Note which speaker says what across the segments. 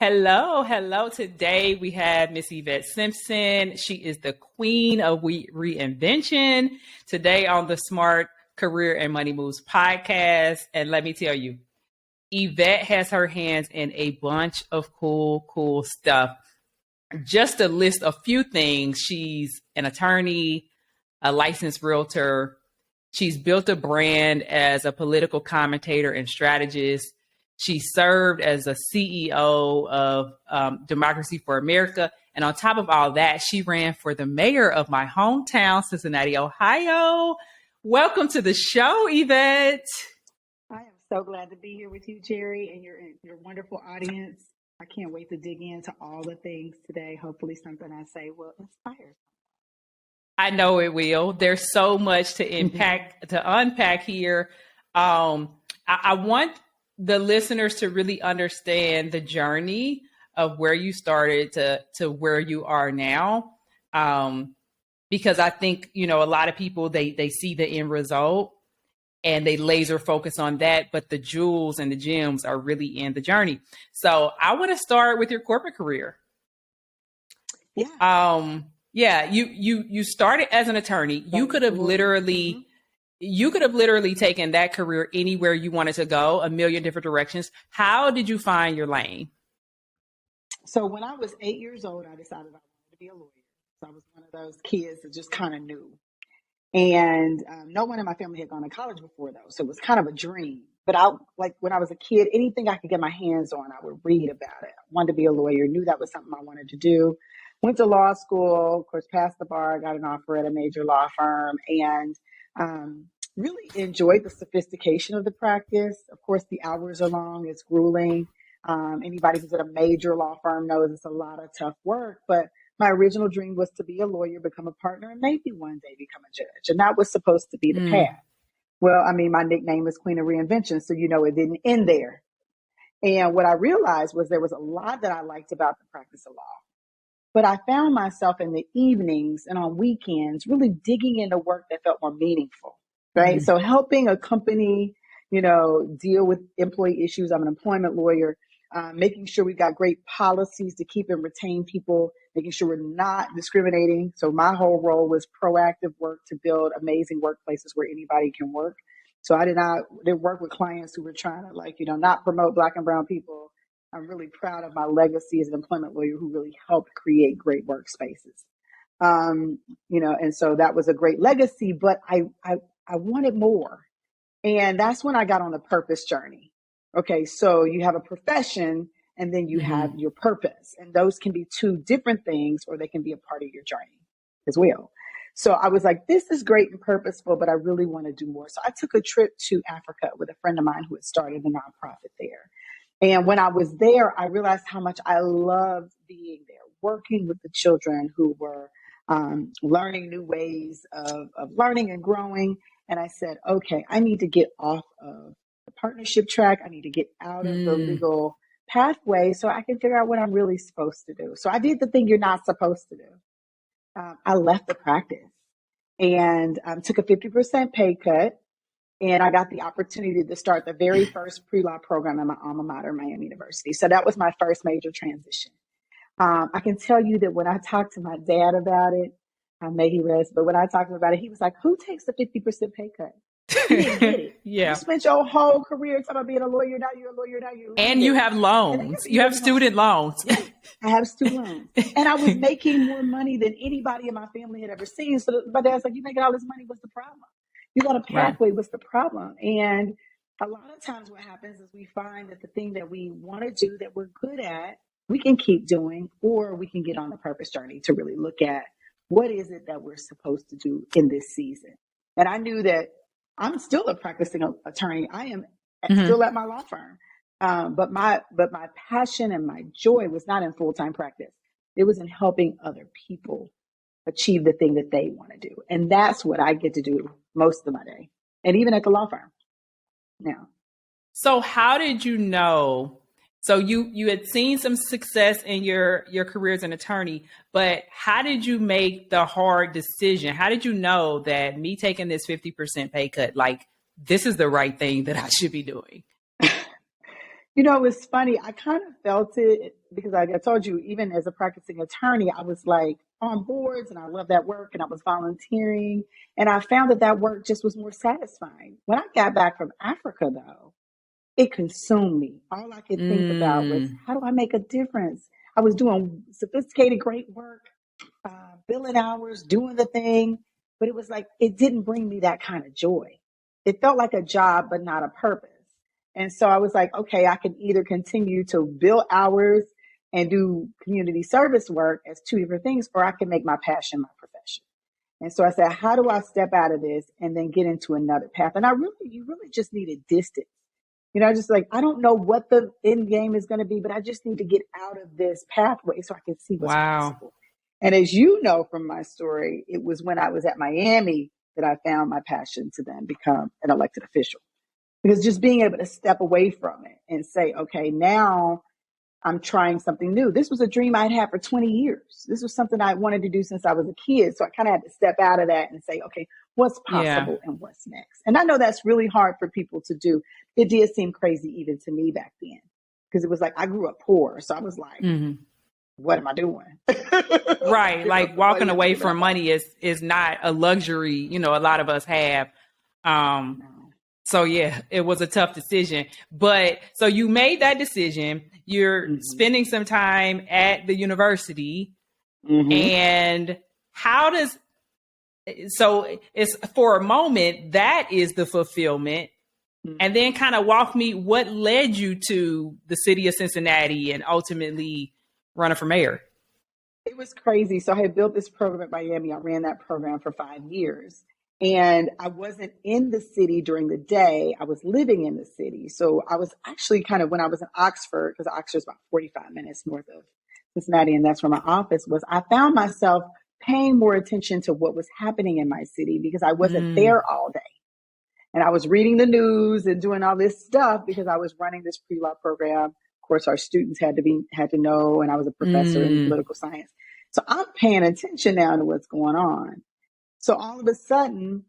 Speaker 1: Hello, hello. Today we have Miss Yvette Simpson. She is the queen of reinvention. Today on the Smart Career and Money Moves podcast. And let me tell you, Yvette has her hands in a bunch of cool stuff. Just to list a few things, she's an attorney, a licensed realtor. She's built a brand as a political commentator and strategist. She served as a CEO of Democracy for America. And on top of all that, she ran for the mayor of my hometown, Cincinnati, Ohio. Welcome to the show, Yvette.
Speaker 2: I am so glad to be here with you, Jerry, and your wonderful audience. I can't wait to dig into all the things today. Hopefully something I say will inspire.
Speaker 1: I know it will. There's so much to unpack here. I want the listeners to really understand the journey of where you started to where you are now. Because I think, a lot of people, they see the end result and they laser focus on that, but the jewels and the gems are really in the journey. So I want to start with your corporate career.
Speaker 2: Yeah.
Speaker 1: You started as an attorney. You could have literally taken that career anywhere you wanted to go, a million different directions. How did you find your lane?
Speaker 2: So when I was 8 years old, I decided I wanted to be a lawyer. So I was one of those kids that just kind of knew. And no one in my family had gone to college before, though. So it was kind of a dream. But when I was a kid, anything I could get my hands on, I would read about it. I wanted to be a lawyer, knew that was something I wanted to do. Went to law school, of course, passed the bar, got an offer at a major law firm, and really enjoyed the sophistication of the practice. Of course, the hours are long, it's grueling. Anybody who's at a major law firm knows it's a lot of tough work, but my original dream was to be a lawyer, become a partner, and maybe one day become a judge. And that was supposed to be the path. Well, my nickname is Queen of Reinvention, so it didn't end there. And what I realized was there was a lot that I liked about the practice of law. But I found myself in the evenings and on weekends really digging into work that felt more meaningful, right? Mm-hmm. So helping a company, deal with employee issues. I'm an employment lawyer, making sure we've got great policies to keep and retain people, making sure we're not discriminating. So my whole role was proactive work to build amazing workplaces where anybody can work. So I didn't work with clients who were trying to, not promote Black and brown people. I'm really proud of my legacy as an employment lawyer who really helped create great workspaces. And so that was a great legacy, but I wanted more. And that's when I got on the purpose journey. Okay, so you have a profession and then you have your purpose. And those can be two different things, or they can be a part of your journey as well. So I was like, this is great and purposeful, but I really want to do more. So I took a trip to Africa with a friend of mine who had started a nonprofit there. And when I was there, I realized how much I loved being there, working with the children who were learning new ways of learning and growing. And I said, okay, I need to get off of the partnership track. I need to get out of the legal pathway so I can figure out what I'm really supposed to do. So I did the thing you're not supposed to do. I left the practice and took a 50% pay cut. And I got the opportunity to start the very first pre-law program at my alma mater, Miami University. So that was my first major transition. I can tell you that when I talked to my dad about it, may he rest, but when I talked to him about it, he was like, who takes the 50% pay cut? He didn't get it.
Speaker 1: Yeah.
Speaker 2: You spent your whole career talking about being a lawyer, now you're a lawyer, now you're a lawyer.
Speaker 1: And you have loans. You have student loans.
Speaker 2: Yeah, I have student loans. And I was making more money than anybody in my family had ever seen. So my dad's like, you making all this money, what's the problem? You got a pathway, what's the problem? And a lot of times what happens is we find that the thing that we want to do that we're good at, we can keep doing, or we can get on the purpose journey to really look at what is it that we're supposed to do in this season. And I knew that I'm still a practicing attorney. I am still at my law firm. But my passion and my joy was not in full-time practice. It was in helping other people achieve the thing that they want to do. And that's what I get to do most of my day. And even at the law firm now.
Speaker 1: So how did you know? So you had seen some success in your career as an attorney, but how did you make the hard decision? How did you know that me taking this 50% pay cut, this is the right thing that I should be doing?
Speaker 2: It was funny. I kind of felt it because like I told you, even as a practicing attorney, I was like on boards and I loved that work and I was volunteering. And I found that that work just was more satisfying. When I got back from Africa, though, it consumed me. All I could think about was,
Speaker 1: Mm,
Speaker 2: how do I make a difference? I was doing sophisticated, great work, billing hours, doing the thing, but it was like, it didn't bring me that kind of joy. It felt like a job, but not a purpose. And so I was like, okay, I can either continue to bill hours and do community service work as two different things, or I can make my passion my profession. And so I said, how do I step out of this and then get into another path? And you really just need a distance. You know, just like, I don't know what the end game is going to be, but I just need to get out of this pathway so I can see what's
Speaker 1: wow.
Speaker 2: possible. And as you know from my story, it was when I was at Miami that I found my passion to then become an elected official. Because just being able to step away from it and say, okay, now I'm trying something new. This was a dream I'd had for 20 years. This was something I wanted to do since I was a kid. So I kind of had to step out of that and say, okay, what's
Speaker 1: Yeah.
Speaker 2: possible and what's next? And I know that's really hard for people to do. It did seem crazy even to me back then, because it was like, I grew up poor. So I was like,
Speaker 1: Hmm.
Speaker 2: what am I doing?
Speaker 1: Right.
Speaker 2: Give us
Speaker 1: Like
Speaker 2: some money
Speaker 1: walking
Speaker 2: to
Speaker 1: away
Speaker 2: do that.
Speaker 1: from money is not a luxury, you know, a lot of us have. Um,
Speaker 2: No.
Speaker 1: so yeah, it was a tough decision. But so you made that decision. You're
Speaker 2: Mm-hmm.
Speaker 1: spending some time at the university,
Speaker 2: Mm-hmm.
Speaker 1: and how does so it's for a moment that is the fulfillment. And then kind of walk me what led you to the city of Cincinnati and ultimately running for mayor.
Speaker 2: It was crazy. So I had built this program at Miami. I ran that program for 5 years. And I wasn't in the city during the day. I was living in the city. So I was actually kind of, when I was in Oxford, because Oxford's about 45 minutes north of Cincinnati, and that's where my office was, I found myself paying more attention to what was happening in my city because I wasn't
Speaker 1: Mm,
Speaker 2: there all day. And I was reading the news and doing all this stuff because I was running this pre-law program. Of course, our students had to know, and I was a professor in
Speaker 1: mm,
Speaker 2: political science. So I'm paying attention now to what's going on. So all of a sudden,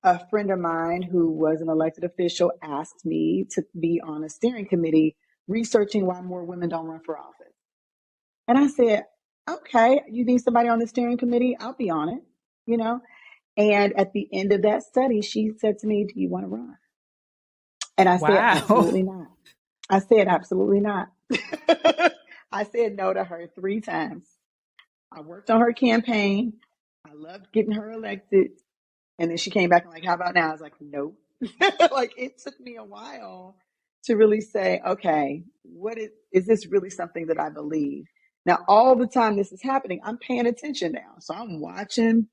Speaker 2: a friend of mine who was an elected official asked me to be on a steering committee researching why more women don't run for office. And I said, okay, you need somebody on the steering committee? I'll be on it, you know? And at the end of that study, she said to me, do you want to run? And I said,
Speaker 1: wow.
Speaker 2: absolutely not. I said, absolutely not. I said no to her 3 times. I worked on her campaign. I loved getting her elected. And then she came back and like, how about now? I was like, nope. Like it took me a while to really say, okay, is this really something that I believe? Now, all the time this is happening, I'm paying attention now. So I'm watching,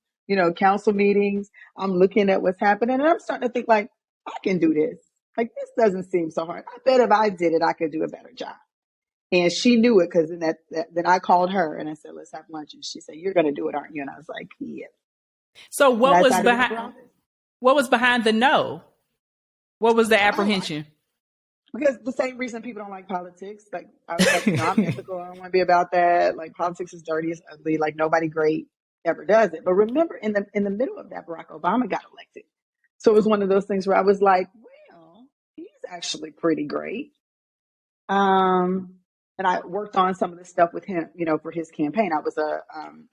Speaker 2: council meetings. I'm looking at what's happening and I'm starting to think like, I can do this. Like, this doesn't seem so hard. I bet if I did it, I could do a better job. And she knew it because then I called her and I said, let's have lunch. And she said, you're going to do it, aren't you? And I was like, yeah.
Speaker 1: So
Speaker 2: And I decided to run for office.
Speaker 1: what was behind the no? What was the
Speaker 2: Oh,
Speaker 1: apprehension?
Speaker 2: because the same reason people don't like politics. Like, I was like, I'm ethical. I don't want to be about that. Like, politics is dirty, it's ugly. Like, nobody great ever does it. But remember, in the middle of that, Barack Obama got elected. So it was one of those things where I was like, well, he's actually pretty great. Um, and I worked on some of the stuff with him, for his campaign. I was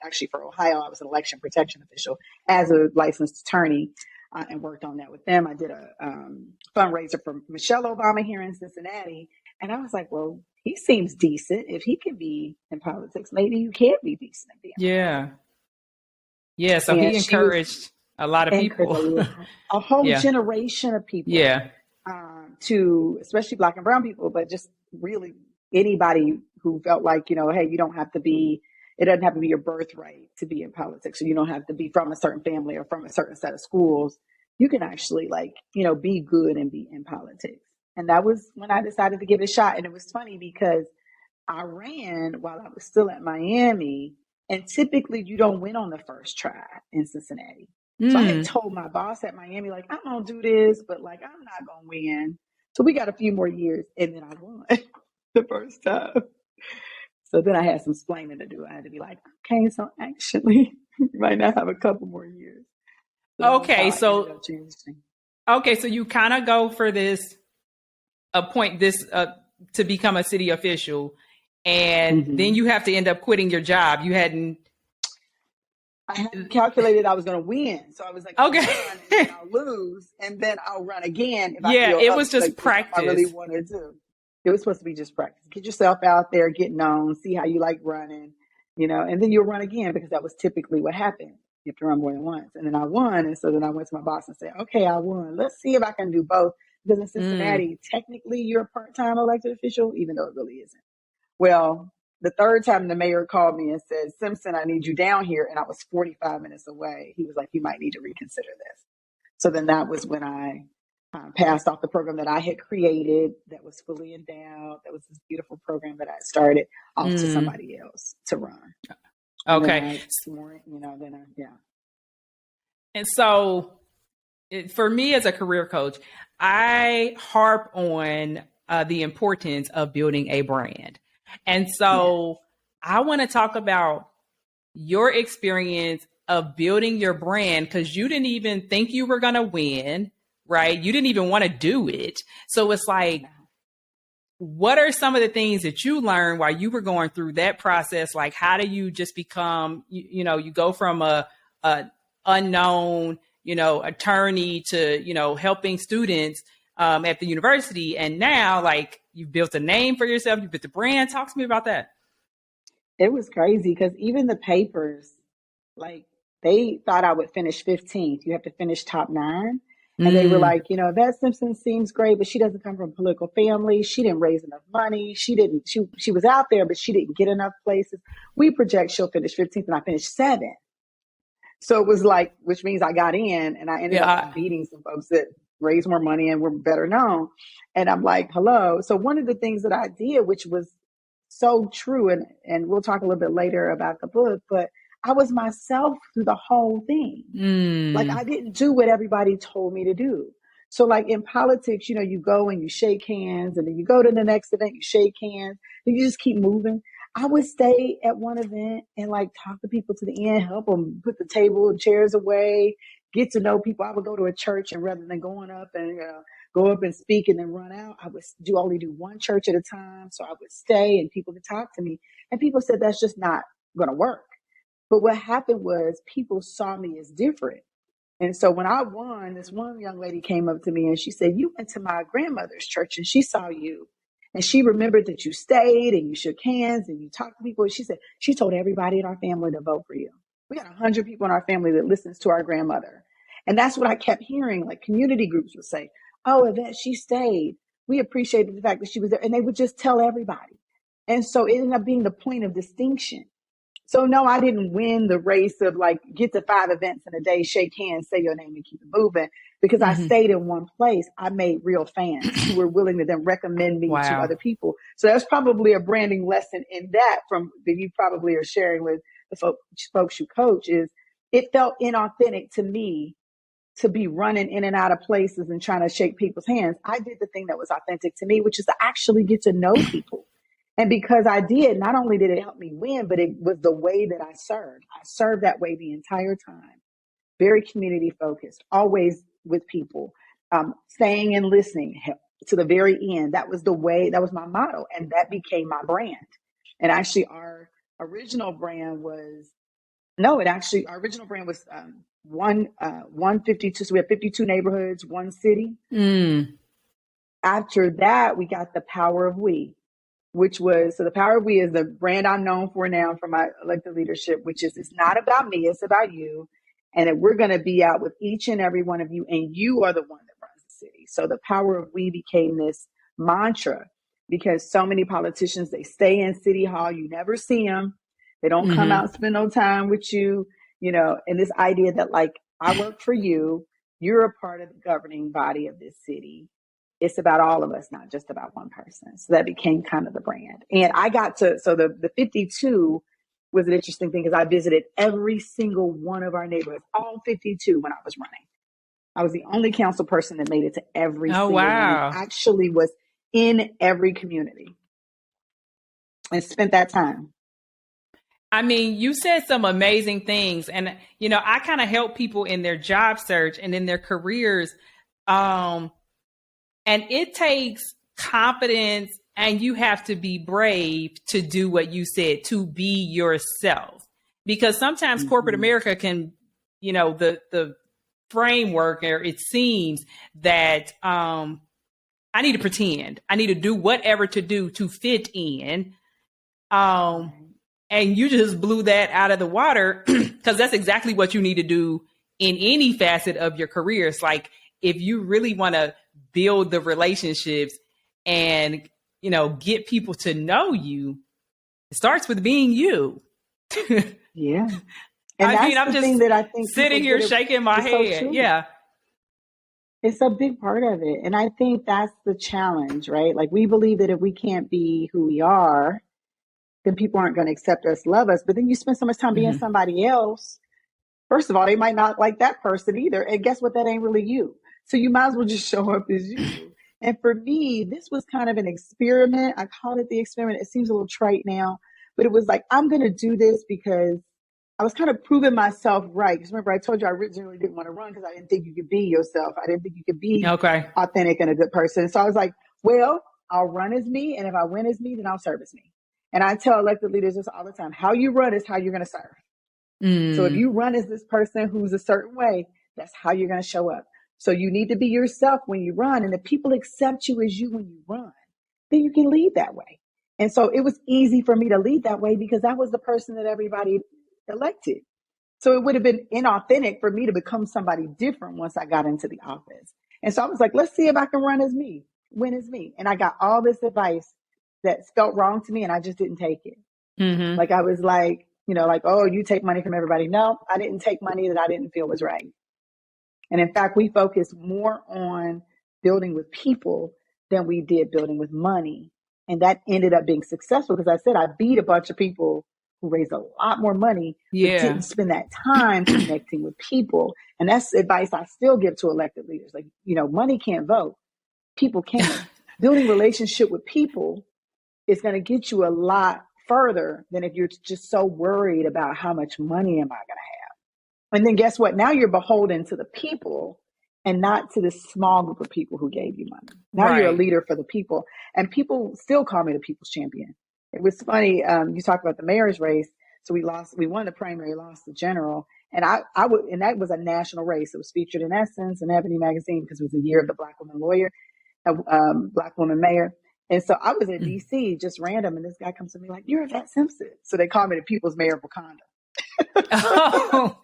Speaker 2: actually for Ohio, I was an election protection official as a licensed attorney, and worked on that with them. I did a fundraiser for Michelle Obama here in Cincinnati, and I was like, well, he seems decent. If he can be in politics, maybe you can be decent and be in
Speaker 1: Yeah. Yeah. So
Speaker 2: politics.
Speaker 1: he
Speaker 2: And she was
Speaker 1: encouraged a lot of
Speaker 2: encouraged
Speaker 1: people.
Speaker 2: a whole
Speaker 1: Yeah.
Speaker 2: generation of people
Speaker 1: Yeah.
Speaker 2: to especially Black and brown people, but just really anybody who felt like, hey, it doesn't have to be your birthright to be in politics, or you don't have to be from a certain family or from a certain set of schools. You can actually be good and be in politics. And that was when I decided to give it a shot. And it was funny because I ran while I was still at Miami, and typically you don't win on the first try in Cincinnati. So I had
Speaker 1: Mm.
Speaker 2: told my boss at Miami, like, I'm going to do this, but like, I'm not going to win. So we got a few more years, and then I won the first time. So then I had some explaining to do. I had to be like, okay, so actually, you might not have a couple more years. So that's how
Speaker 1: Okay.
Speaker 2: I ended
Speaker 1: So,
Speaker 2: up transitioning.
Speaker 1: okay. So you kind of go for this appoint this to become a city official. And then you have to end up quitting your job. You hadn't.
Speaker 2: I hadn't calculated I was going to win. So I was like,
Speaker 1: okay.
Speaker 2: I'll run and then I'll lose and then I'll run again if I
Speaker 1: Yeah,
Speaker 2: feel
Speaker 1: it
Speaker 2: up
Speaker 1: was
Speaker 2: to
Speaker 1: just practice.
Speaker 2: I really wanted to. It was supposed to be just practice. Get yourself out there, get known, see how you like running, and then you'll run again because that was typically what happened. You have to run more than once. And then I won. And so then I went to my boss and said, okay, I won. Let's see if I can do both. Because in Cincinnati, technically you're a part-time elected official, even though it really isn't. Well, the third time the mayor called me and said, Simpson, I need you down here. And I was 45 minutes away. He was like, you might need to reconsider this. So then that was when I passed off the program that I had created that was fully endowed. That was this beautiful program that I started off to somebody else to run.
Speaker 1: Okay. And so for me as a career coach, I harp on the importance of building a brand. And so I want to talk about your experience of building your brand because you didn't even think you were going to win, right? You didn't even want to do it. So it's like, what are some of the things that you learned while you were going through that process? Like, how do you just become, you go from a unknown, attorney to, helping students at the university. And now, like, you've built a name for yourself. You built the brand. Talk to me about that.
Speaker 2: It was crazy because even the papers, like, they thought I would finish 15th. You have to finish top 9. And they were like, Yvette Simpson seems great, but she doesn't come from a political family. She didn't raise enough money. She was out there, but she didn't get enough places. We project she'll finish 15th and I finished 7th. So it was like, which means I got in and I ended up beating some folks that raised more money and were better known. And I'm like, hello. So one of the things that I did, which was so true, and we'll talk a little bit later about the book, but I was myself through the whole thing. Like, I didn't do what everybody told me to do. So like in politics, you go and you shake hands and then you go to the next event, you shake hands, and you just keep moving. I would stay at one event and like talk to people to the end, help them put the table and chairs away, get to know people. I would go to a church and rather than going up and go up and speak and then run out, I would only do one church at a time. So I would stay and people could talk to me. And people said, that's just not going to work. But what happened was people saw me as different. And so when I won, this one young lady came up to me and she said, you went to my grandmother's church and she saw you. And she remembered that you stayed and you shook hands and you talked to people. She said, she told everybody in our family to vote for you. We got 100 people in our family that listens to our grandmother. And that's what I kept hearing. Like community groups would say, oh, Yvette, she stayed. We appreciated the fact that she was there. And they would just tell everybody. And so it ended up being the point of distinction. So no, I didn't win the race of like get to 5 events in a day, shake hands, say your name and keep it moving because I stayed in one place. I made real fans who were willing to then recommend me to other people. So that's probably a branding lesson in that that you probably are sharing with the folks you coach is it felt inauthentic to me to be running in and out of places and trying to shake people's hands. I did the thing that was authentic to me, which is to actually get to know people. And because I did, not only did it help me win, but it was the way that I served. I served that way the entire time. Very community focused, always with people, staying and listening to the very end. That was the way, that was my motto. And that became my brand. And actually our original brand was, our original brand was 152. So we have 52 neighborhoods, one city. After that, we got the Power of We. So the Power of We is the brand I'm known for now for my elected leadership, which is it's not about me, it's about you. And that we're going to be out with each and every one of you, and you are the one that runs the city. So the Power of We became this mantra because so many politicians, they stay in City Hall, you never see them. They don't come out and spend no time with you, and this idea that like, I work for you, you're a part of the governing body of this city. It's about all of us, not just about one person. So that became kind of the brand. And I got to, so the 52 was an interesting thing because I visited every single one of our neighborhoods, all 52 when I was running. I was the only council person that made it to every single one. And actually was in every community and spent that time.
Speaker 1: I mean, you said some amazing things. And, I kind of help people in their job search and in their careers. And it takes confidence And you have to be brave to do what you said, to be yourself. Because sometimes corporate America can, the framework, or it seems that I need to pretend. I need to do whatever to do to fit in. And you just blew that out of the water, because that's exactly what you need to do in any facet of your career. It's like, if you really want to build the relationships and, get people to know you, it starts with being you.
Speaker 2: Yeah. And
Speaker 1: I mean,
Speaker 2: that's
Speaker 1: I'm
Speaker 2: the
Speaker 1: just
Speaker 2: thing that I think
Speaker 1: sitting here shaking my head.
Speaker 2: so
Speaker 1: Yeah.
Speaker 2: it's a big part of it. And I think that's the challenge, right? Like, we believe that if we can't be who we are, then people aren't going to accept us, love us. But then you spend so much time being somebody else. First of all, they might not like that person either. And guess what? That ain't really you. So you might as well just show up as you. And for me, this was kind of an experiment. I called it the experiment. It seems a little trite now, but it was like, I'm going to do this because I was kind of proving myself right. Because remember, I told you I originally didn't want to run because I didn't think you could be yourself. I didn't think you could be
Speaker 1: Okay.
Speaker 2: authentic and a good person. So I was like, well, I'll run as me. And if I win as me, then I'll serve as me. And I tell elected leaders this all the time. How you run is how you're going to serve. So if you run as this person who's a certain way, that's how you're going to show up. So you need to be yourself when you run. And if people accept you as you when you run, then you can lead that way. And so it was easy for me to lead that way because that was the person that everybody elected. So it would have been inauthentic for me to become somebody different once I got into the office. And so I was like, let's see if I can run as me, win as me. And I got all this advice that felt wrong to me, and I just didn't take it. Like, I was like, oh, you take money from everybody. No, I didn't take money that I didn't feel was right. And in fact, we focused more on building with people than we did building with money. And that ended up being successful because I said I beat a bunch of people who raised a lot more money, but didn't spend that time connecting with people. And that's advice I still give to elected leaders. Like, money can't vote. People can. Building relationship with people is going to get you a lot further than if you're just so worried about how much money am I going to have. And then guess what? Now you're beholden to the people and not to this small group of people who gave you money. Now you're a leader for the people. And people still call me the people's champion. It was funny. You talk about the mayor's race. So we won the primary, lost the general. And and that was a national race. It was featured in Essence and Ebony magazine because it was the year of the Black woman lawyer, Black woman mayor. And so I was in DC, just random, and this guy comes to me like, "You're Yvette Simpson." So they call me the people's mayor of Wakanda.
Speaker 1: Oh.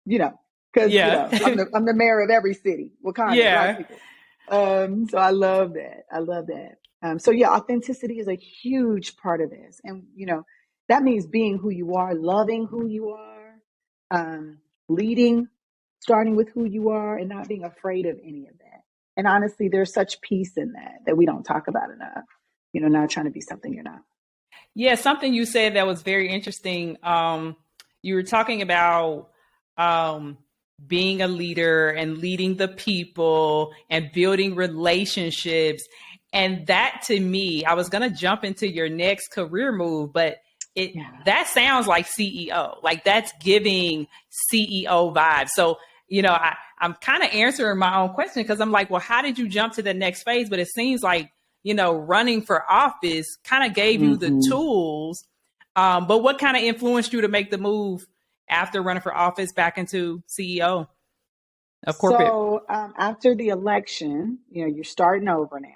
Speaker 2: Because I'm the mayor of every city, Wakanda. Yeah. So I love that. So yeah, authenticity is a huge part of this, and that means being who you are, loving who you are, leading, starting with who you are, and not being afraid of any of that. And honestly, there's such peace in that we don't talk about enough. Not trying to be something you're not.
Speaker 1: Yeah, something you said that was very interesting. You were talking about being a leader and leading the people and building relationships. And that, to me, I was going to jump into your next career move, but that sounds like CEO. Like, that's giving CEO vibes. So, I'm kind of answering my own question because I'm like, well, how did you jump to the next phase? But it seems like, running for office kind of gave you the tools. But what kind of influenced you to make the move after running for office back into CEO of corporate?
Speaker 2: So after the election, you're starting over now.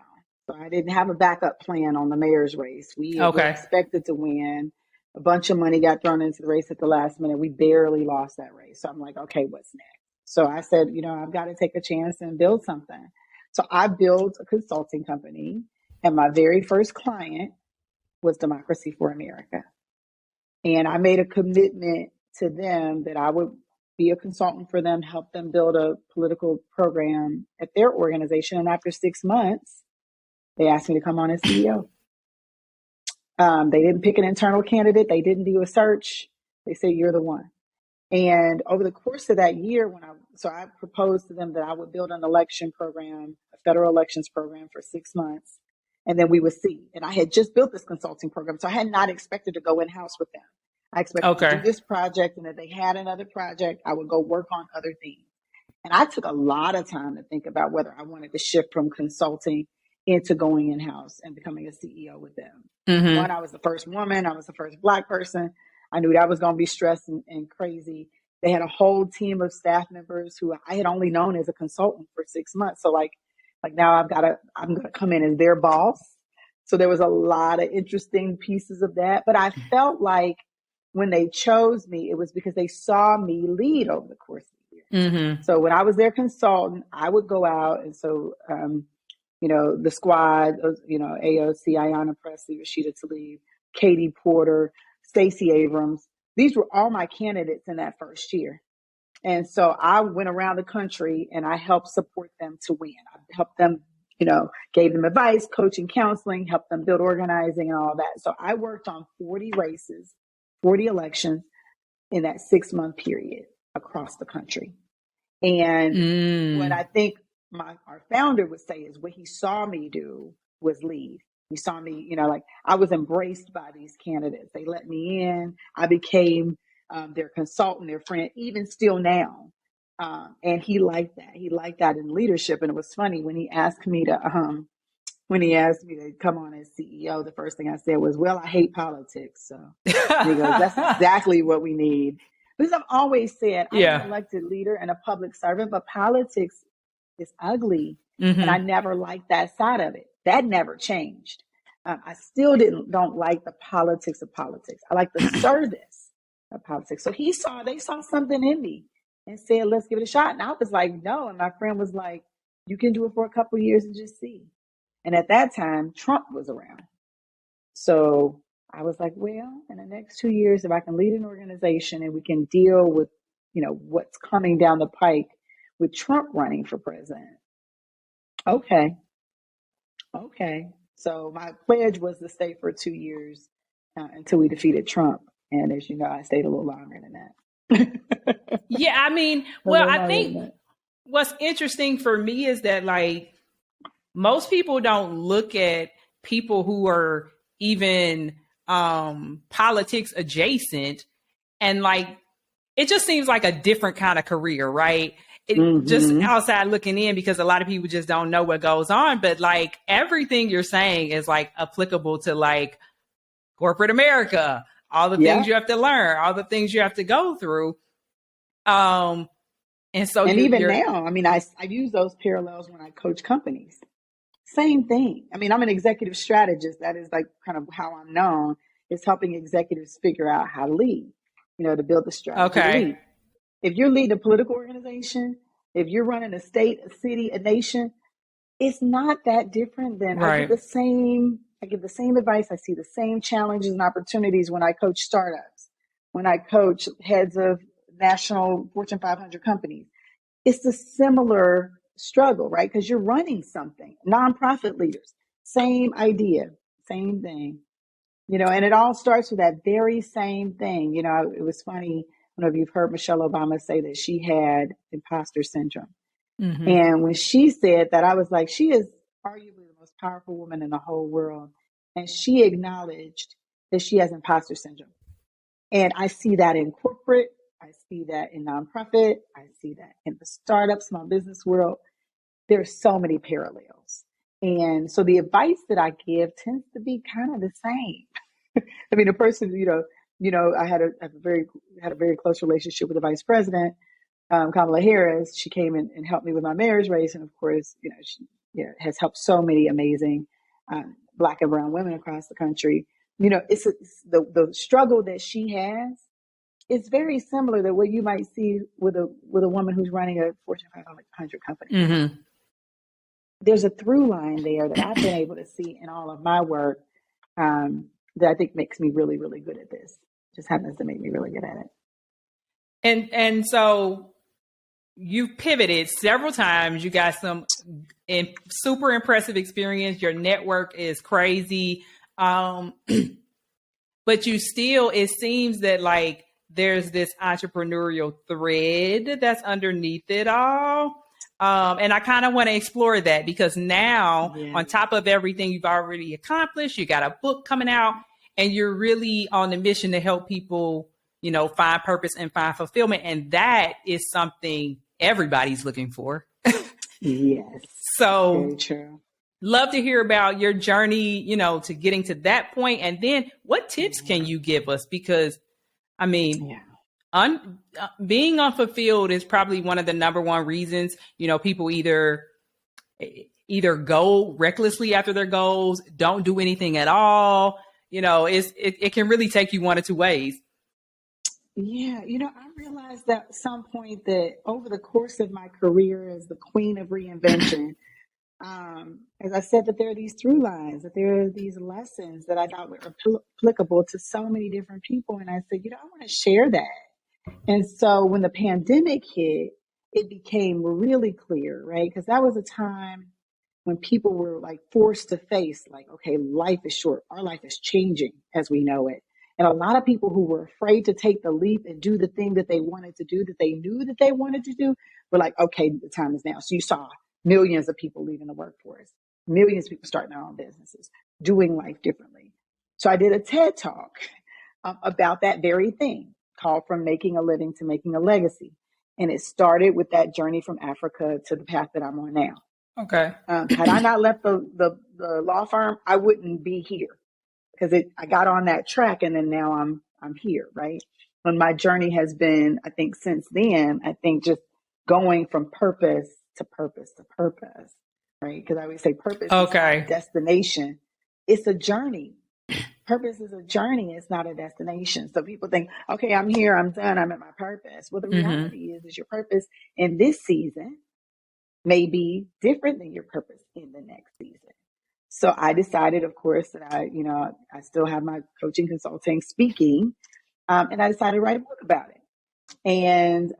Speaker 2: So I didn't have a backup plan on the mayor's race. We were expected to win. A bunch of money got thrown into the race at the last minute. We barely lost that race. So I'm like, okay, what's next? So I said, I've got to take a chance and build something. So I built a consulting company, and my very first client was Democracy for America. And I made a commitment to them that I would be a consultant for them, help them build a political program at their organization. And after 6 months, they asked me to come on as CEO. They didn't pick an internal candidate. They didn't do a search. They said, you're the one. And over the course of that year, I proposed to them that I would build an election program, a federal elections program for 6 months, and then we would see. And I had just built this consulting program, so I had not expected to go in-house with them. I expected to do this project, and if they had another project, I would go work on other things. And I took a lot of time to think about whether I wanted to shift from consulting into going in-house and becoming a CEO with them.
Speaker 1: Mm-hmm.
Speaker 2: One, I was the first woman. I was the first Black person. I knew that was going to be stressed and crazy. They had a whole team of staff members who I had only known as a consultant for 6 months. So like now I'm going to come in as their boss. So there was a lot of interesting pieces of that. But I felt like when they chose me, it was because they saw me lead over the course of the year.
Speaker 1: Mm-hmm.
Speaker 2: So when I was their consultant, I would go out. And so, the squad, AOC, Ayanna Pressley, Rashida Tlaib, Katie Porter, Stacey Abrams. These were all my candidates in that first year. And so I went around the country and I helped support them to win. I helped them, gave them advice, coaching, counseling, helped them build organizing and all that. So I worked on 40 races, 40 elections in that 6-month period across the country. And what I think our founder would say is what he saw me do was lead. He saw me, I was embraced by these candidates. They let me in. I became their consultant, their friend, even still now. And he liked that. He liked that in leadership. And it was funny when he asked me to come on as CEO, the first thing I said was, well, I hate politics. So he goes, that's exactly what we need. Because I've always said, I'm an elected leader and a public servant, but politics is ugly. Mm-hmm. And I never liked that side of it. That never changed. I still don't like the politics of politics. I like the service of politics. So they saw something in me and said, let's give it a shot. And I was like, no. And my friend was like, you can do it for a couple of years and just see. And at that time, Trump was around. So I was like, well, in the next 2 years, if I can lead an organization and we can deal with, what's coming down the pike with Trump running for president. Okay. So my pledge was to stay for 2 years until we defeated Trump. And as you know, I stayed a little longer than that.
Speaker 1: Yeah, I mean, well, I think what's interesting for me is that most people don't look at people who are even politics adjacent and it just seems like a different kind of career, right? Just outside looking in, because a lot of people just don't know what goes on. But everything you're saying is applicable to corporate America, all the things you have to learn, all the things you have to go through. And even now, I mean, I use those parallels when I coach companies. Same thing. I mean, I'm an executive strategist. That is kind of how I'm known, is helping executives figure out how to lead, to build the strategy to lead. If you're leading a political organization, if you're running a state, a city, a nation, it's not that different than I give the same advice. I see the same challenges and opportunities when I coach startups, when I coach heads of national Fortune 500 companies. It's a similar struggle, right? Because you're running something. Nonprofit leaders, same idea, same thing, and it all starts with that very same thing. It was funny. I don't know if you've heard Michelle Obama say that she had imposter syndrome. Mm-hmm. And when she said that, I was like, she is arguably the most powerful woman in the whole world. And she acknowledged that she has imposter syndrome. And I see that in corporate. I see that in nonprofit. I see that in the startup, small business world. There's so many parallels. And so the advice that I give tends to be kind of the same. I mean, a person, I had a very close relationship with the vice president, Kamala Harris. She came in and helped me with my mayor's race. And of course, she has helped so many amazing Black and brown women across the country. It's the struggle that she has. It's very similar to what you might see with a woman who's running a Fortune 500 company. Mm-hmm. There's a through line there that I've been able to see in all of my work that I think makes me really, really good at this. Just happens to make me really good at it. And so you've pivoted several times. You got some super impressive experience. Your network is crazy. But you still, it seems that there's this entrepreneurial thread that's underneath it all. And I kind of want to explore that because now on top of everything you've already accomplished, you got a book coming out and you're really on the mission to help people, find purpose and find fulfillment. And that is something everybody's looking for.
Speaker 2: Yes.
Speaker 1: So
Speaker 2: very true.
Speaker 1: love to hear about your journey, to getting to that point. And then what tips can you give us? Because I mean, being unfulfilled is probably one of the number one reasons, people either go recklessly after their goals, don't do anything at all. It can really take you one or two ways.
Speaker 2: Yeah, I realized that at some point that over the course of my career as the queen of reinvention, as I said, that there are these through lines, that there are these lessons that I thought were applicable to so many different people. And I said, I want to share that. And so when the pandemic hit, it became really clear, right? Because that was a time when people were like forced to face like, okay, life is short. Our life is changing as we know it. And a lot of people who were afraid to take the leap and do the thing that they wanted to do, that they knew that they wanted to do, were like, okay, the time is now. So you saw millions of people leaving the workforce, millions of people starting their own businesses, doing life differently. So I did a TED Talk about that very thing, called From Making a Living to Making a Legacy. And it started with that journey from Africa to the path that I'm on now.
Speaker 1: Okay.
Speaker 2: Had I not left the law firm, I wouldn't be here, because I got on that track, and then now I'm here, right? And my journey has been, I think, since then, just going from purpose to purpose to purpose, right? Because I always say purpose is not a destination. It's a journey. Purpose is a journey. It's not a destination. So people think, okay, I'm here, I'm done, I'm at my purpose. Well, the reality is your purpose in this season may be different than your purpose in the next season. So I decided, of course, that I still have my coaching, consulting, speaking, and I decided to write a book about it. And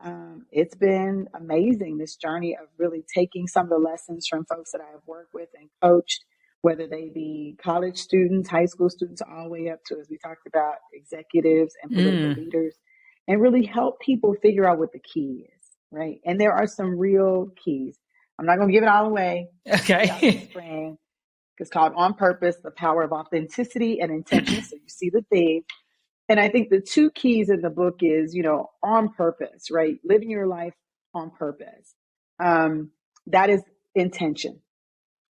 Speaker 2: it's been amazing, this journey of really taking some of the lessons from folks that I have worked with and coached, whether they be college students, high school students, all the way up to, as we talked about, executives and political leaders, and really help people figure out what the key is, right? And there are some real keys. I'm not going to give it all away.
Speaker 1: Okay.
Speaker 2: It's called On Purpose, The Power of Authenticity and Intention. So you see the theme. And I think the two keys in the book is, on purpose, right? Living your life on purpose. That is intention.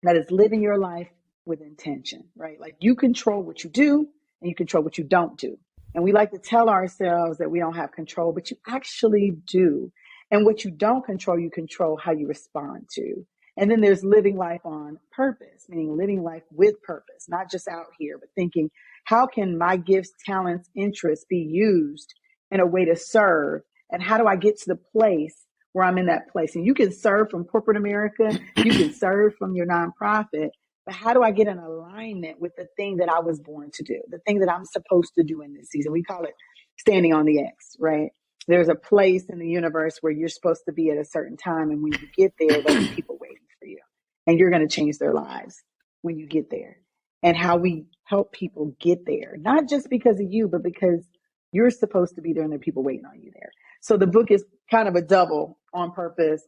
Speaker 2: That is living your life with intention, right? Like you control what you do and you control what you don't do. And we like to tell ourselves that we don't have control, but you actually do. And what you don't control, you control how you respond to. And then there's living life on purpose, meaning living life with purpose, not just out here, but thinking, how can my gifts, talents, interests be used in a way to serve? And how do I get to the place where I'm in that place? And you can serve from corporate America, you can serve from your nonprofit, but how do I get in alignment with the thing that I was born to do, the thing that I'm supposed to do in this season? We call it standing on the X, right? There's a place in the universe where you're supposed to be at a certain time. And when you get there, there'll be people waiting for you. And you're going to change their lives when you get there. And how we help people get there, not just because of you, but because you're supposed to be there and there are people waiting on you there. So the book is kind of a double, on purpose.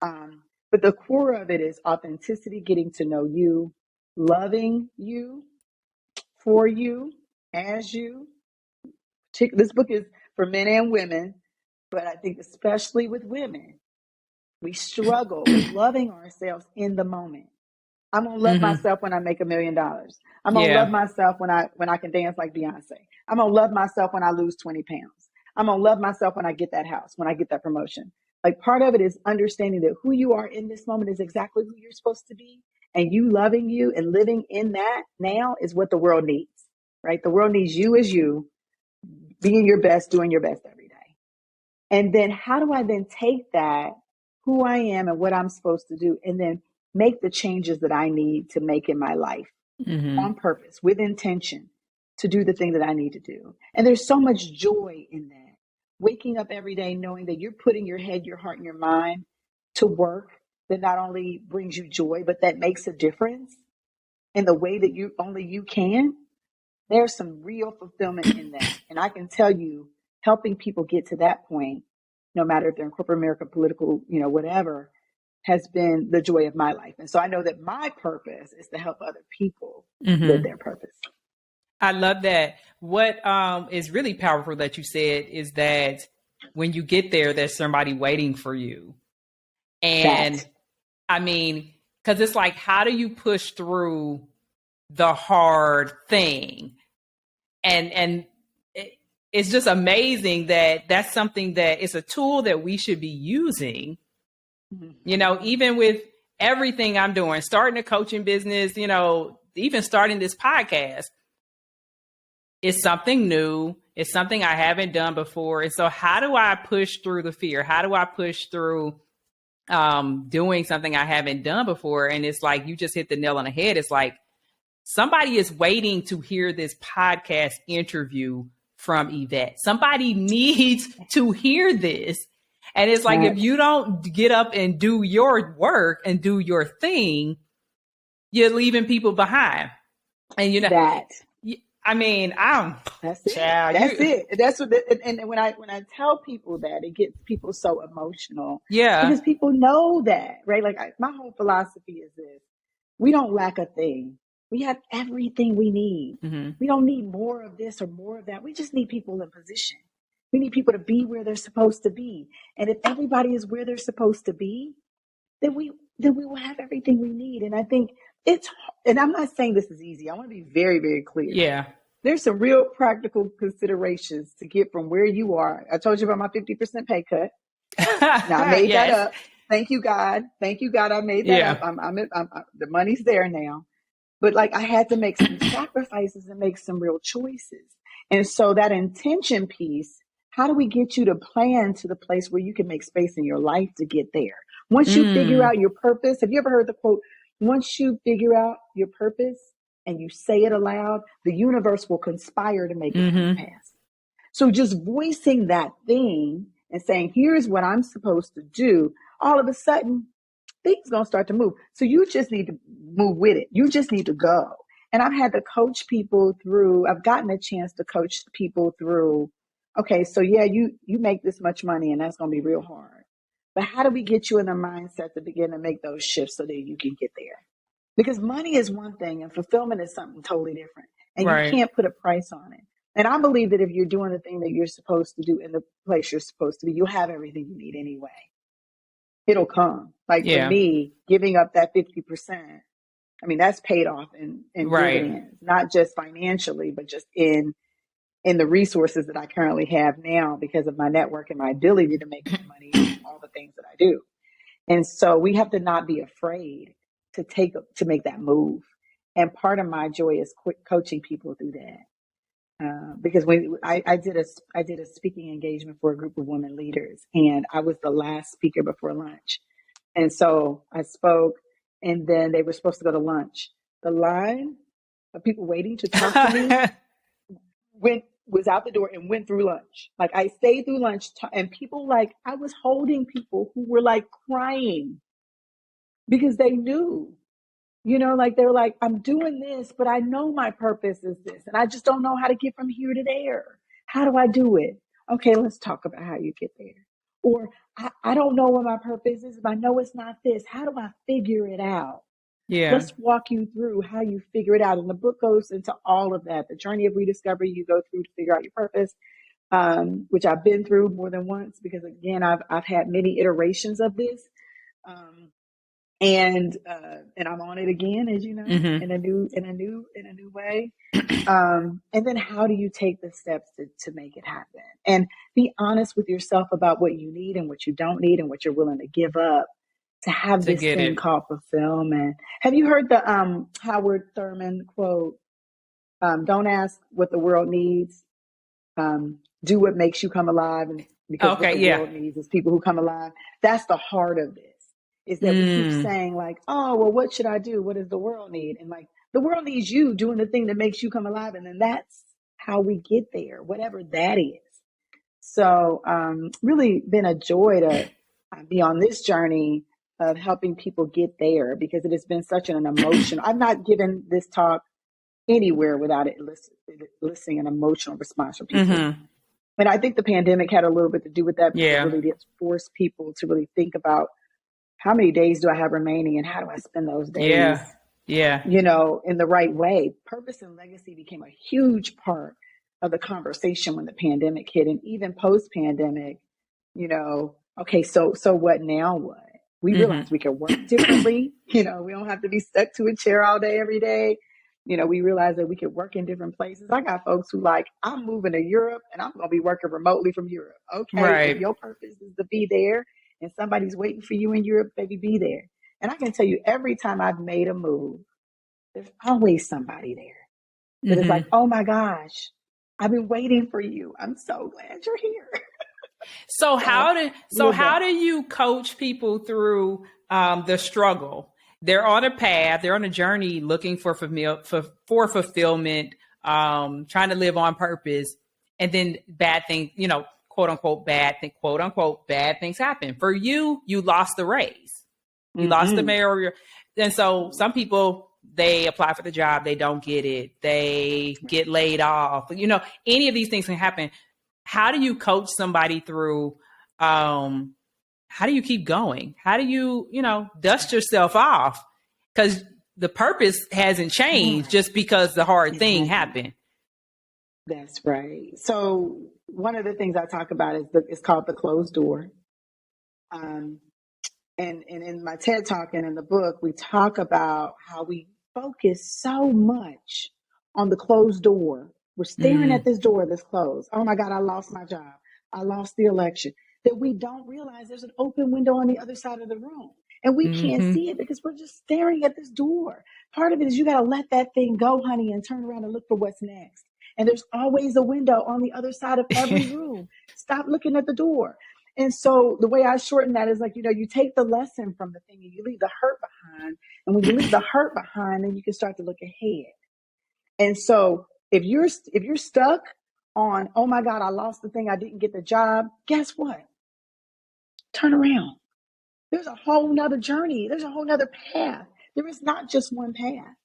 Speaker 2: But the core of it is authenticity, getting to know you, loving you, for you, as you. This book is for men and women, but I think especially with women, we struggle with loving ourselves in the moment. I'm going to love myself when I make $1 million. I'm going to love myself when I can dance like Beyonce. I'm going to love myself when I lose 20 pounds. I'm going to love myself when I get that house, when I get that promotion. Like part of it is understanding that who you are in this moment is exactly who you're supposed to be. And you loving you and living in that now is what the world needs, right? The world needs you as you, being your best, doing your best every day. And then how do I then take that, who I am and what I'm supposed to do, and then make the changes that I need to make in my life on purpose, with intention, to do the thing that I need to do. And there's so much joy in that. Waking up every day knowing that you're putting your head, your heart, and your mind to work that not only brings you joy, but that makes a difference in the way that you can. There's some real fulfillment in that. And I can tell you, helping people get to that point, no matter if they're in corporate America, political, whatever, has been the joy of my life. And so I know that my purpose is to help other people live their purpose.
Speaker 1: I love that. What is really powerful that you said is that when you get there, there's somebody waiting for you. And I mean, Because it's like, how do you push through the hard thing? And it's just amazing that that's something that is a tool that we should be using, you know, even with everything I'm doing, starting a coaching business, you know, even starting this podcast. It's something new. It's something I haven't done before. And so how do I push through the fear? How do I push through doing something I haven't done before? And it's like, you just hit the nail on the head. It's like, somebody is waiting to hear this podcast interview from Yvette. Somebody needs to hear this. And it's like, if you don't get up and do your work and do your thing, you're leaving people behind. And you know
Speaker 2: that.
Speaker 1: I mean,
Speaker 2: that's it. Child, that's it. That's what. And when I tell people that, it gets people so emotional.
Speaker 1: Yeah,
Speaker 2: because people know that, right? Like my whole philosophy is this: we don't lack a thing. We have everything we need. Mm-hmm. We don't need more of this or more of that. We just need people in position. We need people to be where they're supposed to be. And if everybody is where they're supposed to be, then we will have everything we need. And I think and I'm not saying this is easy. I want to be very, very clear.
Speaker 1: Yeah.
Speaker 2: There's some real practical considerations to get from where you are. I told you about my 50% pay cut. Now I made that up. Thank you, God. Thank you, God. I made that up. I'm the money's there now. But like, I had to make some sacrifices and make some real choices. And so that intention piece, how do we get you to plan to the place where you can make space in your life to get there? Once you figure out your purpose, have you ever heard the quote, once you figure out your purpose and you say it aloud, the universe will conspire to make it come to pass. So just voicing that thing and saying, here's what I'm supposed to do, all of a sudden, things going to start to move. So you just need to move with it. You just need to go. And I've had to coach people through, I've gotten a chance to coach people through, okay, so yeah, you make this much money and that's going to be real hard. But how do we get you in a mindset to begin to make those shifts so that you can get there? Because money is one thing and fulfillment is something totally different. And you can't put a price on it. And I believe that if you're doing the thing that you're supposed to do in the place you're supposed to be, you'll have everything you need anyway. It'll come. Like for me, giving up that 50%, I mean, that's paid off in dividends, not just financially, but just in the resources that I currently have now because of my network and my ability to make more money and all the things that I do. And so we have to not be afraid to make that move. And part of my joy is coaching people through that. Because I did a speaking engagement for a group of women leaders, and I was the last speaker before lunch. And so I spoke, and then they were supposed to go to lunch. The line of people waiting to talk to me was out the door and went through lunch. Like I stayed through lunch, and people I was holding people who were like crying because they knew. You know, like they were like, I'm doing this, but I know my purpose is this. And I just don't know how to get from here to there. How do I do it? Okay, let's talk about how you get there. Or I don't know what my purpose is, but I know it's not this. How do I figure it out? Yeah. Let's walk you through how you figure it out. And the book goes into all of that. The journey of rediscovery you go through to figure out your purpose, which I've been through more than once because again, I've had many iterations of this. And I'm on it again, as you know, in a new way. And then how do you take the steps to make it happen? And be honest with yourself about what you need and what you don't need and what you're willing to give up to have this thing called fulfillment. Have you heard the Howard Thurman quote? Don't ask what the world needs. Do what makes you come alive. And because what the world needs is people who come alive. That's the heart of this. Is that we keep saying like, oh, well, what should I do? What does the world need? And like, the world needs you doing the thing that makes you come alive. And then that's how we get there, whatever that is. So really been a joy to be on this journey of helping people get there because it has been such an emotional, I've not given this talk anywhere without it eliciting an emotional response from people. And I think the pandemic had a little bit to do with that because it really did force people to really think about how many days do I have remaining and how do I spend those days? Yeah. You know, in the right way. Purpose and legacy became a huge part of the conversation when the pandemic hit and even post pandemic, you know, okay, so what now what? We realized we can work differently. We don't have to be stuck to a chair all day, every day. We realized that we could work in different places. I got folks who I'm moving to Europe and I'm going to be working remotely from Europe. Okay. If
Speaker 1: Right.
Speaker 2: your purpose is to be there and somebody's waiting for you in Europe, baby, be there. And I can tell you, every time I've made a move, there's always somebody there that is like, oh my gosh, I've been waiting for you. I'm so glad you're here.
Speaker 1: So how do you coach people through the struggle? They're on a path, they're on a journey looking for fulfillment, trying to live on purpose, and then bad things, quote unquote bad things happen. For you, you lost the race. You lost the mayor. And so some people, they apply for the job, they don't get it, they get laid off. Any of these things can happen. How do you coach somebody through, how do you keep going? How do you, dust yourself off? Because the purpose hasn't changed just because the hard thing happened.
Speaker 2: That's right. So one of the things I talk about is called the closed door. And in my TED Talk and in the book, we talk about how we focus so much on the closed door. We're staring at this door that's closed. Oh my God, I lost my job. I lost the election. That we don't realize there's an open window on the other side of the room. And we can't see it because we're just staring at this door. Part of it is you got to let that thing go, honey, and turn around and look for what's next. And there's always a window on the other side of every room. Stop looking at the door. And so the way I shorten that is you take the lesson from the thing and you leave the hurt behind. And when you leave the hurt behind, then you can start to look ahead. And so if you're stuck on, oh my God, I lost the thing, I didn't get the job, guess what? Turn around. There's a whole nother journey. There's a whole nother path. There is not just one path.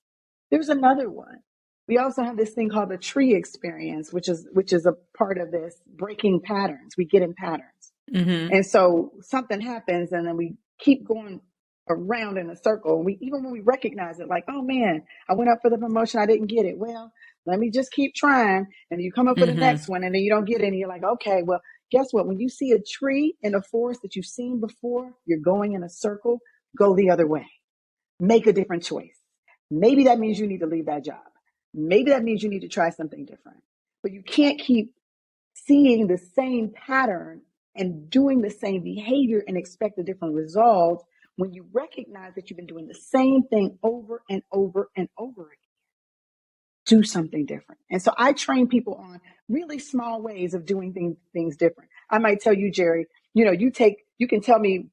Speaker 2: There's another one. We also have this thing called the tree experience, which is a part of this breaking patterns. We get in patterns. And so something happens and then we keep going around in a circle. Even when we recognize it, oh man, I went up for the promotion, I didn't get it. Well, let me just keep trying. And you come up for the next one and then you don't get it. And you're like, okay, well, guess what? When you see a tree in a forest that you've seen before, you're going in a circle, go the other way. Make a different choice. Maybe that means you need to leave that job. Maybe that means you need to try something different. But you can't keep seeing the same pattern and doing the same behavior and expect a different result when you recognize that you've been doing the same thing over and over and over again. Do something different. And so I train people on really small ways of doing things different. I might tell you, Jerry, you can tell me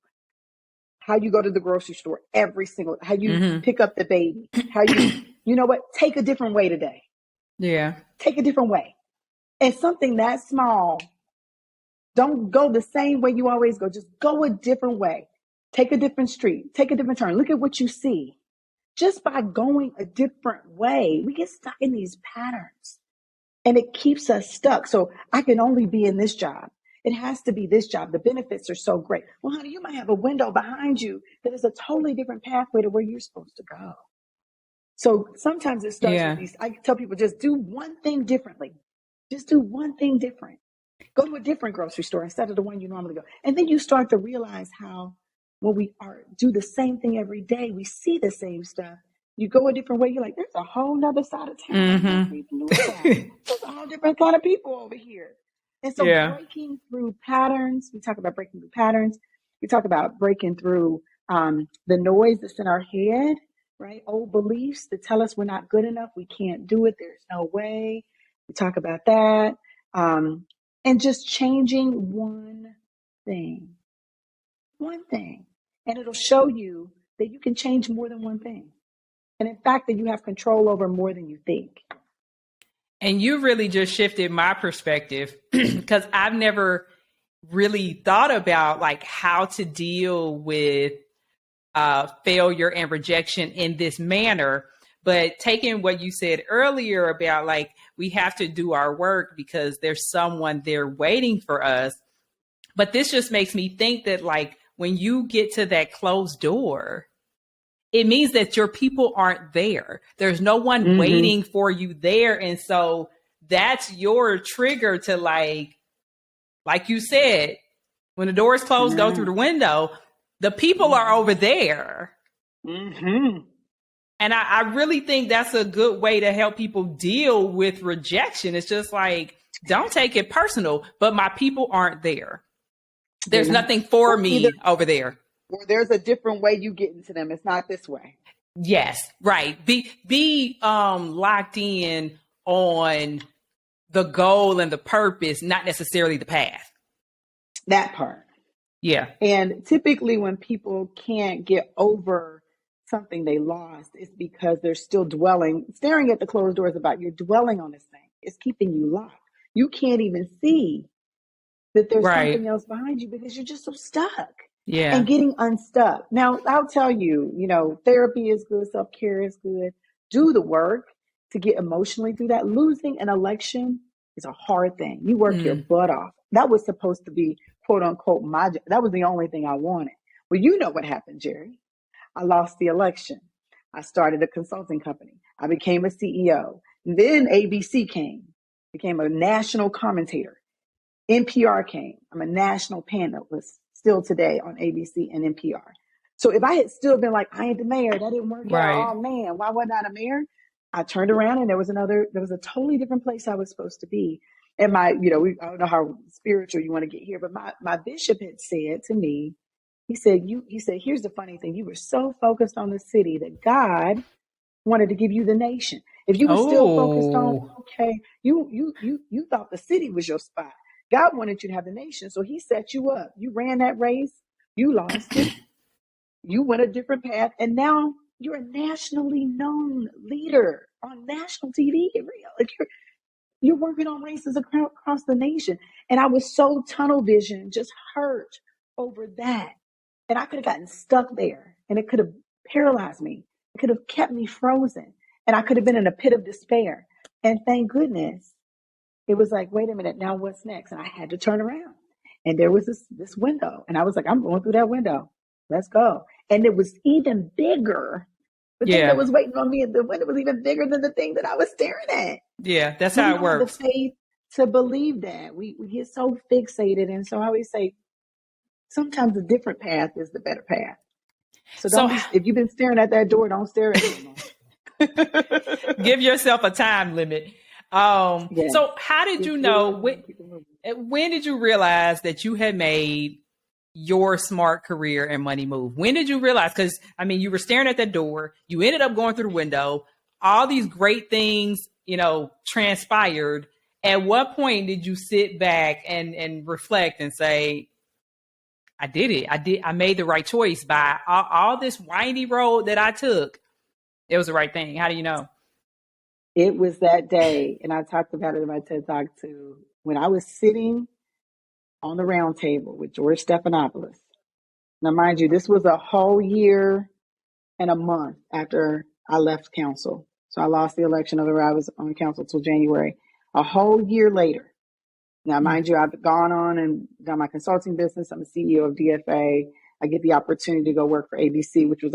Speaker 2: how you go to the grocery store how you pick up the baby, how take a different way today.
Speaker 1: Yeah.
Speaker 2: Take a different way. And something that small, don't go the same way you always go. Just go a different way. Take a different street. Take a different turn. Look at what you see. Just by going a different way, we get stuck in these patterns and it keeps us stuck. So I can only be in this job. It has to be this job. The benefits are so great. Well, honey, you might have a window behind you that is a totally different pathway to where you're supposed to go. So sometimes it starts with these. I tell people, just do one thing differently. Just do one thing different. Go to a different grocery store instead of the one you normally go. And then you start to realize how when we do the same thing every day, we see the same stuff. You go a different way, you're like, there's a whole nother side of town. I never even knew about. There's a whole different kind of people over here. And so breaking through patterns, we talk about breaking through patterns. We talk about breaking through the noise that's in our head, right? Old beliefs that tell us we're not good enough. We can't do it. There's no way. We talk about that. And just changing one thing. And it'll show you that you can change more than one thing. And in fact, that you have control over more than you think.
Speaker 1: And you really just shifted my perspective because I've never really thought about how to deal with failure and rejection in this manner. But taking what you said earlier about we have to do our work because there's someone there waiting for us. But this just makes me think that when you get to that closed door, it means that your people aren't there. There's no one waiting for you there. And so that's your trigger to like you said, when the door is closed, go through the window. The people are over there.
Speaker 2: Mm-hmm.
Speaker 1: And I really think that's a good way to help people deal with rejection. It's just like, don't take it personal, but my people aren't there. There's nothing for me over there.
Speaker 2: Or there's a different way you get into them. It's not this way.
Speaker 1: Yes, right. Be locked in on the goal and the purpose, not necessarily the path.
Speaker 2: That part.
Speaker 1: Yeah.
Speaker 2: And typically when people can't get over something they lost, it's because they're still staring at the closed doors about you're dwelling on this thing. It's keeping you locked. You can't even see that there's something else behind you because you're just so stuck.
Speaker 1: Yeah.
Speaker 2: And getting unstuck. Now, I'll tell you, therapy is good, self-care is good. Do the work to get emotionally through that. Losing an election is a hard thing. You work your butt off. That was supposed to be, quote unquote, that was the only thing I wanted. Well, you know what happened, Jerry. I lost the election. I started a consulting company. I became a CEO. Then ABC came, became a national commentator. NPR came. I'm a national panelist still today on ABC and NPR. So if I had still been like, I ain't the mayor, that didn't work out. Oh man, why wasn't I the mayor? I turned around and there was a totally different place I was supposed to be. And I don't know how spiritual you want to get here, but my bishop had said to me, he said, here's the funny thing. You were so focused on the city that God wanted to give you the nation. If you were still focused on, you thought the city was your spot. God wanted you to have the nation. So he set you up. You ran that race. You lost it. You went a different path. And now you're a nationally known leader on national TV. Like you're working on races across the nation. And I was so tunnel vision, just hurt over that. And I could have gotten stuck there and it could have paralyzed me. It could have kept me frozen and I could have been in a pit of despair. And thank goodness it was like, wait a minute, now what's next? And I had to turn around and there was this window and I was like, I'm going through that window. Let's go. And it was even bigger. The thing that was waiting on me, the window was even bigger than the thing that I was staring at.
Speaker 1: Yeah, that's how it works.
Speaker 2: The faith to believe that. We get so fixated. And so I always say, sometimes a different path is the better path. So if you've been staring at that door, don't stare at it anymore.
Speaker 1: Give yourself a time limit. So how did you know, when did you realize that you had made your smart career and money move? When did you realize? Because, you were staring at that door. You ended up going through the window. All these great things, transpired. At what point did you sit back and reflect and say, I did it. I made the right choice by all this windy road that I took. It was the right thing. How do you know?
Speaker 2: It was that day, and I talked about it in my TED Talk too, when I was sitting on the round table with George Stephanopoulos. Now, mind you, this was a whole year and a month after I left council. So I lost the election, otherwise I was on council till January. A whole year later. Now, mind you, I've gone on and done my consulting business. I'm a CEO of DFA. I get the opportunity to go work for ABC, which was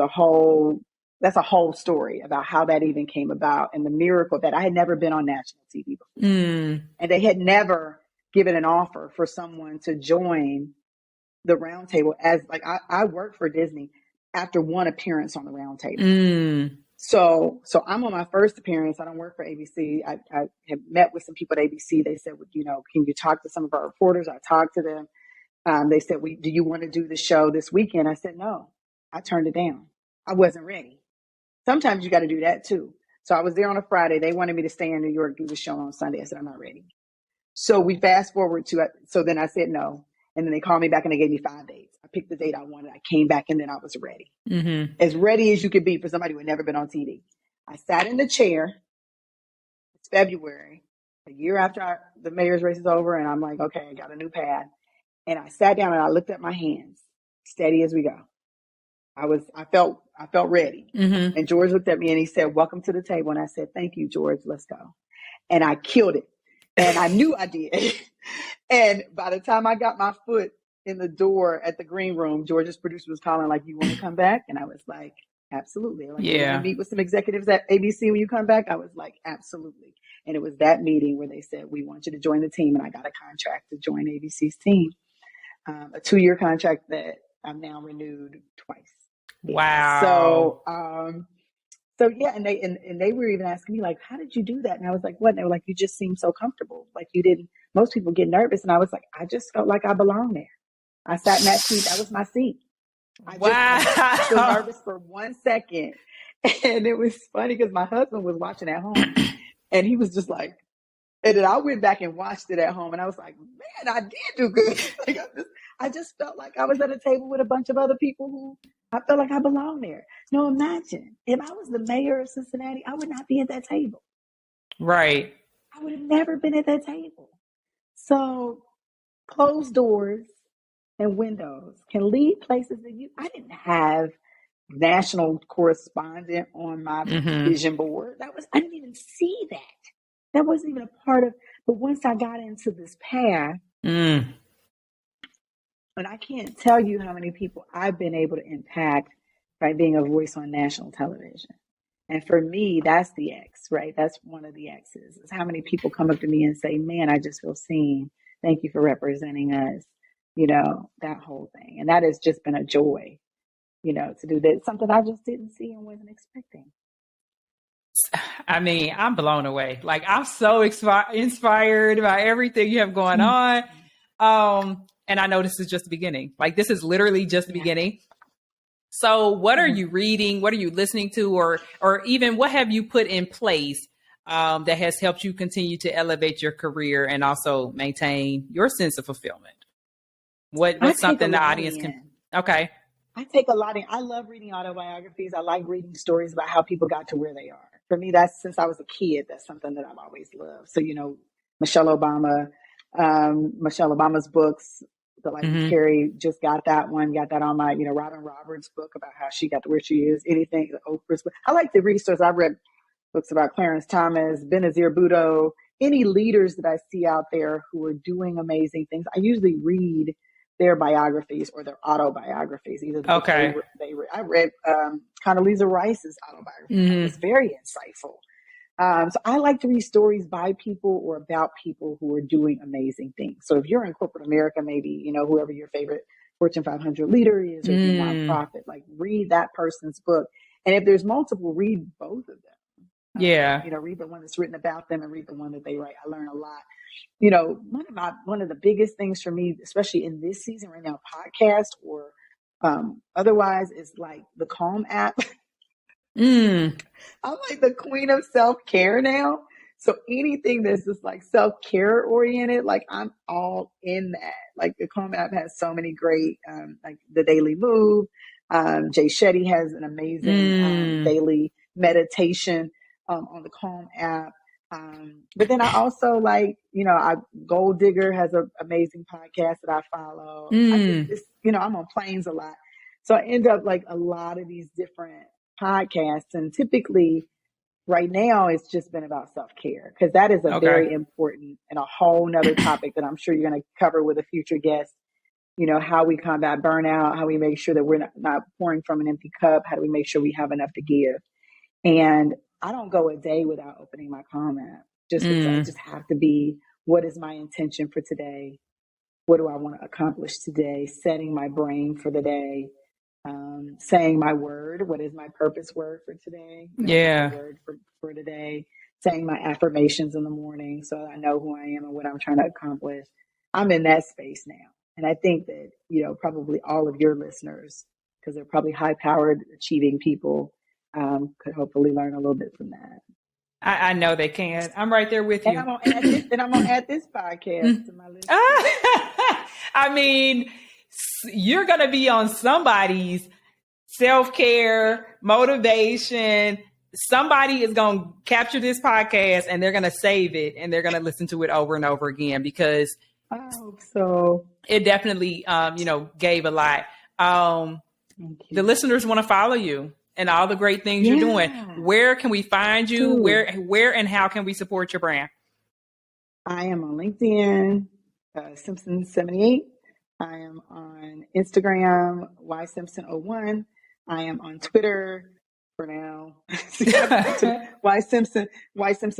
Speaker 2: that's a whole story about how that even came about and the miracle that I had never been on national TV before. And they had never given an offer for someone to join the roundtable as I worked for Disney after one appearance on the roundtable. So I'm on my first appearance. I don't work for ABC. I have met with some people at ABC. They said, can you talk to some of our reporters? I talked to them. They said, do you want to do the show this weekend? I said, no, I turned it down. I wasn't ready. Sometimes you got to do that too. So I was there on a Friday. They wanted me to stay in New York, do the show on Sunday. I said, I'm not ready. So we fast forward so then I said no. And then they called me back and they gave me 5 dates. I picked the date I wanted. I came back and then I was ready. As ready as you could be for somebody who had never been on TV. I sat in the chair. It's February, a year after the mayor's race is over. And I'm like, okay, I got a new pad. And I sat down and I looked at my hands, steady as we go. I felt ready. And George looked at me and he said, welcome to the table. And I said, thank you, George, let's go. And I killed it. And I knew I did. And by the time I got my foot in the door at the green room, George's producer was calling like, you want to come back? And I was like, absolutely. Like, you want to meet with some executives at ABC when you come back? I was like, absolutely. And it was that meeting where they said, we want you to join the team. And I got a contract to join ABC's team, a 2-year contract that I'm now renewed twice. Yeah.
Speaker 1: Wow.
Speaker 2: So yeah, and they were even asking me like, how did you do that? And I was like, what? And they were like, you just seem so comfortable. Like you didn't. Most people get nervous, and I was like, I just felt like I belonged there. I sat in that seat. That was my seat. I did not feel
Speaker 1: Wow.
Speaker 2: nervous for 1 second. And it was funny because my husband was watching at home, and he was just like, and then I went back and watched it at home, and I was like, man, I did do good. Like I just felt like I was at a table with a bunch of other people who I felt like I belonged there. No, imagine if I was the mayor of Cincinnati, I would not be at that table.
Speaker 1: Right.
Speaker 2: I would have never been at that table. So closed doors and windows can lead places that I didn't have national correspondent on my vision board. I didn't even see that. That wasn't even a part of, but once I got into this path, and I can't tell you how many people I've been able to impact by being a voice on national television. And for me, that's the X, right? That's one of the X's. Is how many people come up to me and say, man, I just feel seen. Thank you for representing us. That whole thing. And that has just been a joy, to do that. Something I just didn't see and wasn't expecting.
Speaker 1: I mean, I'm blown away. Like I'm so inspired by everything you have going on. And I know this is just the beginning. Like this is literally just the beginning. So what are you reading? What are you listening to? Or even what have you put in place that has helped you continue to elevate your career and also maintain your sense of fulfillment? What's something the audience can... Okay.
Speaker 2: I take a lot in. I love reading autobiographies. I like reading stories about how people got to where they are. For me, that's since I was a kid, that's something that I've always loved. So, Michelle Obama's books, The Life of Carrie, just got that on my, Robin Roberts' book about how she got to where she is. Anything, Oprah's book. I like to read stories. I've read books about Clarence Thomas, Benazir Bhutto, any leaders that I see out there who are doing amazing things. I usually read their biographies or their autobiographies. Either I read Condoleezza Rice's autobiography. It was very insightful. So I like to read stories by people or about people who are doing amazing things. So if you're in corporate America, maybe, whoever your favorite Fortune 500 leader is, or your nonprofit, like read that person's book. And if there's multiple, read both of them. Read the one that's written about them and read the one that they write. I learn a lot. One of the biggest things for me, especially in this season right now, podcast or otherwise, is like the Calm app. I'm like the queen of self-care now. So anything that's just like self-care oriented, like I'm all in that. Like the Calm app has so many great, like the Daily Move. Jay Shetty has an amazing daily meditation on the Calm app. But then I also Gold Digger has an amazing podcast that I follow. I'm on planes a lot. So I end up like a lot of these different podcasts, and typically right now it's just been about self-care because that is a very important and a whole nother topic that I'm sure you're going to cover with a future guest. How we combat burnout, how we make sure that we're not pouring from an empty cup, how do we make sure we have enough to give. And I don't go a day without opening my Calm app just because I just have to be, what is my intention for today? What do I want to accomplish today? Setting my brain for the day. Saying my word. What is my purpose word for today? My word for today. Saying my affirmations in the morning so I know who I am and what I'm trying to accomplish. I'm in that space now. And I think that, probably all of your listeners, because they're probably high-powered, achieving people, could hopefully learn a little bit from that.
Speaker 1: I know they can. I'm right there with you.
Speaker 2: And I'm going to add this podcast to my list.
Speaker 1: I mean, you're going to be on somebody's self-care, motivation. Somebody is going to capture this podcast and they're going to save it and they're going to listen to it over and over again because
Speaker 2: I hope so.
Speaker 1: It definitely, gave a lot. The listeners want to follow you and all the great things you're doing. Where can we find you? Where and how can we support your brand?
Speaker 2: I am on LinkedIn, Simpson78. I am on Instagram, ysimpson01. I am on Twitter for now. Y Simpson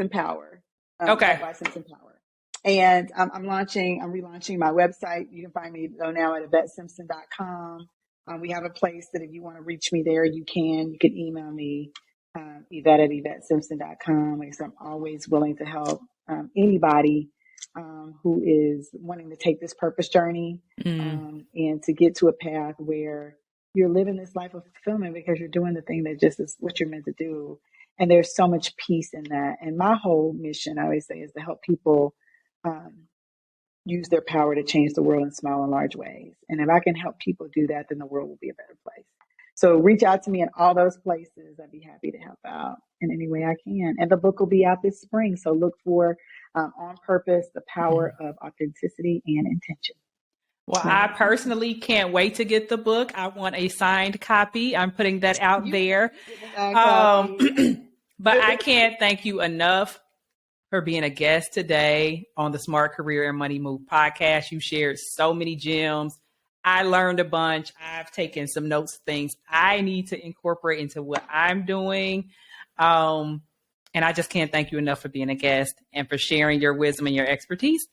Speaker 2: Power. Y Simpson Power. And I'm relaunching my website. You can find me though now at YvetteSimpson.com. We have a place that if you want to reach me there, you can. You can email me, Yvette at YvetteSimpson.com. Like I said, I'm always willing to help anybody who is wanting to take this purpose journey and to get to a path where you're living this life of fulfillment because you're doing the thing that just is what you're meant to do. And there's so much peace in that. And my whole mission, I always say, is to help people use their power to change the world in small and large ways. And if I can help people do that, then the world will be a better place. So reach out to me in all those places. I'd be happy to help out in any way I can. And the book will be out this spring. So look for On Purpose, The Power of Authenticity and Intention.
Speaker 1: Well, I personally can't wait to get the book. I want a signed copy. I'm putting that out there. But I can't thank you enough for being a guest today on the Smart Career and Money Move podcast. You shared so many gems. I learned a bunch. I've taken some notes, things I need to incorporate into what I'm doing. And I just can't thank you enough for being a guest and for sharing your wisdom and your expertise.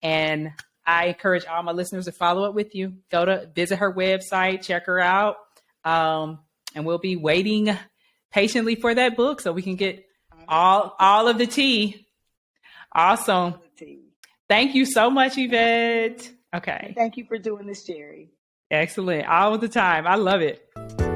Speaker 1: And I encourage all my listeners to follow up with you. Visit her website, check her out. And we'll be waiting patiently for that book so we can get all of the tea. Awesome. Thank you so much, Yvette. Okay.
Speaker 2: Thank you for doing this, Jerry.
Speaker 1: Excellent. All the time. I love it.